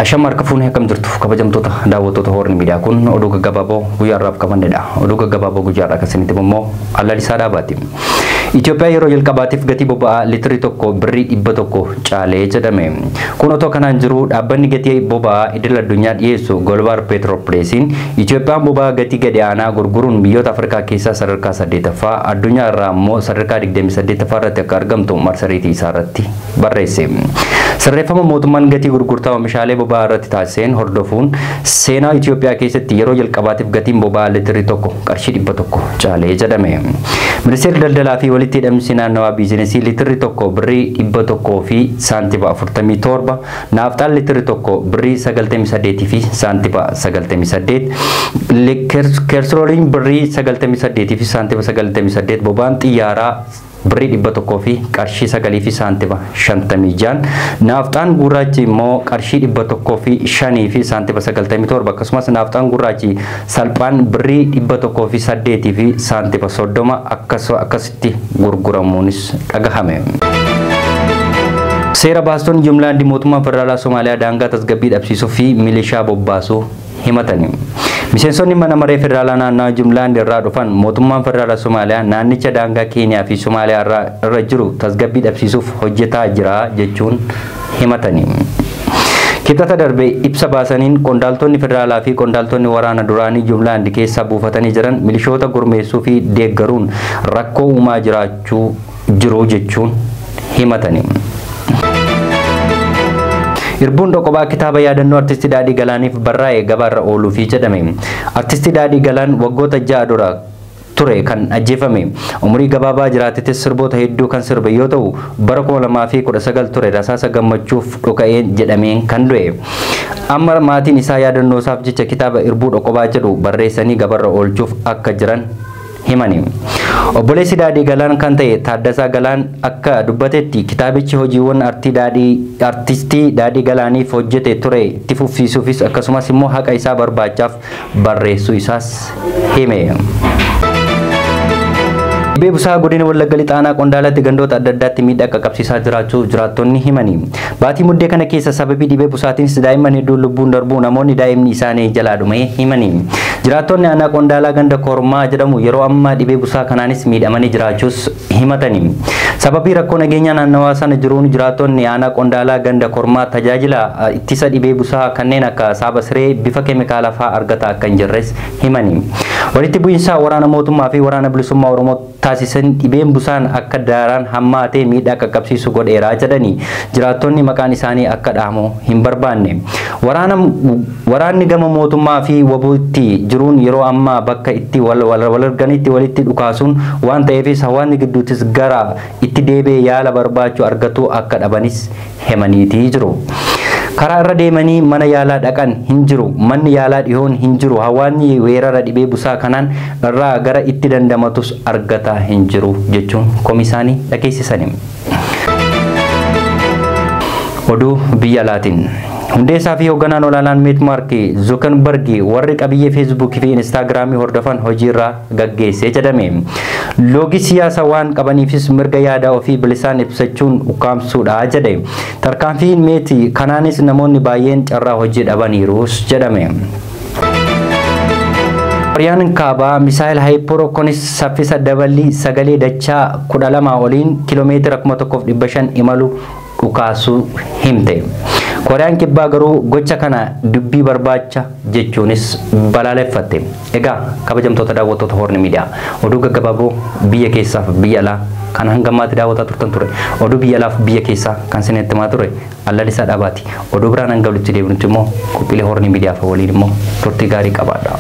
Ashamar kafun hekam jirtu kabajamtoota daawwattoota horni miidiyaa kun oduu gaggabaaboo guyyaarraaf qabannedha. Oduu gaggabaaboo guyyaarraa kasanitti immoo alla Lixaa dhaabaati. Ethiopia yeroo jalqabaatiif gatii boba'aa liitirii tokko birrii 100 caalee jedhame. Kun otoo kanaan jiru dhaabbanni gatii boba'aa idil addunyaa dhiyeessu Global Petrol Price'n Itoophiyaan boba'aa gatii gadi aanaa gurguruun biyyoota Afrikaa keessaa sadarkaa 8ffaa addunyaa irraa immoo sadarkaa 28ffaa irratti akka argamtu marsariitii isaa irratti barreesse. Sirreeffama mootummaan gatii gurgurtaa oomishaalee boba'aa irratti taasiseen hordofuun seenaa Itoophiyaa keessatti yeroo jalqabaatiif gatiin boba'aa liitirii tokko qarshii 100 caalee jedhame. Ministeerri daldalaa fi walitti hidhamsi naannawaa biizinasii liitirii tokko birrii 100 fi saantiba 47, naaftaan liitirii tokko birrii 98 fi saantiba 98, kersooliin birrii 98 fi saantiba 98, boba'aan xiyyaaraa birrii 100 fi qarshii 9 fi saantiba 56, naaftaan gurraachi immoo qarshii 100 fi 5 fi saantiba 97, akkasumas naaftaan gurraachi salphaan birrii 100 fi 8 fi saantiba 30 akkasitti gurguramuunis dhagahame. Seera baastonni jumlaan mootummaa federaalaa Somaaliyaa daangaa tasgabbii dhabsiisuu fi milishaa bobbaasuu himatani. Miseensonni mana maree federaalaa naannoo jumlaan irraa dhufan mootummaan federaalaa Somaaliyaa naannicha daangaa Keeniyaa fi Somaaliyaa irra jiru tasgabbii dhabsiisuuf hojjetaa jira jechuun himatani. Kibxata darbe ibsa baasaniin qondaaltonni federaalaa fi qondaaltonni waraana duraanii jumlaan keessa buufatanii jiran milishoota gurmeessuu fi deeggaruun rakkoo uumaa jiraachuu jiru jechuun himatani. Irbuun Dhoqobaa kitaaba yaadannoo artistii Daadhii Galaaniif barraa'e gabaarra ooluu fi jedhame. Artistii Daadhii Galaan waggoota 6 dura ture kan ajjeefame. Umurii gabaabaa jiraatetis sirboota hedduu kan sirbe yoo ta'u bara 2019 ture rasaasa gammachuuf dhoka'een jedhameen kan du'e. Amma maatiin isaa yaadannoo isaaf jecha kitaaba Irbuu Dhoqobaa jedhu barreessanii gabaarra oolchuuf akka jiran himani. Obboleessi Daadhii Galaan kan ta'e Taaddasaa Galaan akka dubbatetti kitaabichi hojiiwwan artistii Daadhii Galaaniif hojjete ture itti fufsiisuufis akkasumas immoo haqa isaa barbaachaaf barreessuu isaas hime. Dhibbee busaa godina wallaggaa Lixaanaa qondaalatti gandoota adda addaatti miidhaa qaqqabsiisaa jiraachuu jiraattonni himani. Baatii muddee kana keessa sababii dhibee busaatiinis daa'imman hedduun lubbuun darbuu namoonni daa'imni isaanii jalaa dhume himani. Jiraattonni aanaa qondaalaa ganda kormaa jedhamu yeroo ammaa dhibee busaa kanaanis miidhamanii jiraachuus himatani. Sababii rakkoo nageenyaa naannawaa sana jiruun jiraattonni aanaa qondaalaa ganda kormaa tajaajila ittisa dhibee busaa kanneen akka saaba siree bifa keemikaalaa fa'aa argataa akka hin jirres himani. Walitti bu'iinsa waraana mootummaa fi waraana bilisummaa Oromoo taasisan dhibeen busaan akka daaraan hammaatee miidhaa qaqqabsiisu godheeraa jedhani. Jiraattonni maqaan isaanii akka dhaamu hin barbaanne. Waraanni gama mootummaa fi wabuutti jiruun yeroo ammaa bakka itti wal arganitti walitti dhukaasuun waan ta'eefis hawaasni gidduuttis gara itti deebi'ee yaala barbaachuu argatu akka dhabanis himaniitii jiru. Karaa irra deemanii mana yaalaa dhaqan hin jiru, manni yaalaa dhiyoon hin jiru, hawaasni weerara dhibee busaa kanaan irraa gara itti dandamatus argataa hin jiru jechuun komisaanii dhageessisani. Oduu biyya alaatiin. Hundeessaa fi hoogganaan olaanaan Meetmaark Zuukenberg warri qabiyyee Facebook fi Instagram hordofan hojiirra gaggeessee jedhame. Loogii siyaasaa waan qabaniifis mirga yaada ofii bilisaan ibsachuun ukkaamsuudha jedhe. Tarkaanfiin meetii kanaanis namoonni baay'een carraa hojii dhabaniirus jedhame. Kooriyaan kaabaa misaayil haayiparookonis saffisa dabalii sagalee dachaa 12 oliin kiiloomeetira 1500 imalu dhukaasuu himte. Kooriyaan kibbaa garuu gocha kana dubbii barbaacha jechuunis balaaleffatte. Egaa kabajamtoota daawwattoota horni miidiyaa oduu gaggabaaboo biyya keessaa fi biyya alaa kan hangamaatti daawwataa turtan ture. Oduu biyya alaa fi biyya keessaa kan isinitti himaa ture alla Lixaa dhaabaati. Oduu biraan hanga walitti deebinutti immoo qophiilee horni miidiyaa fi waliin immoo turtii gaarii qabaadha.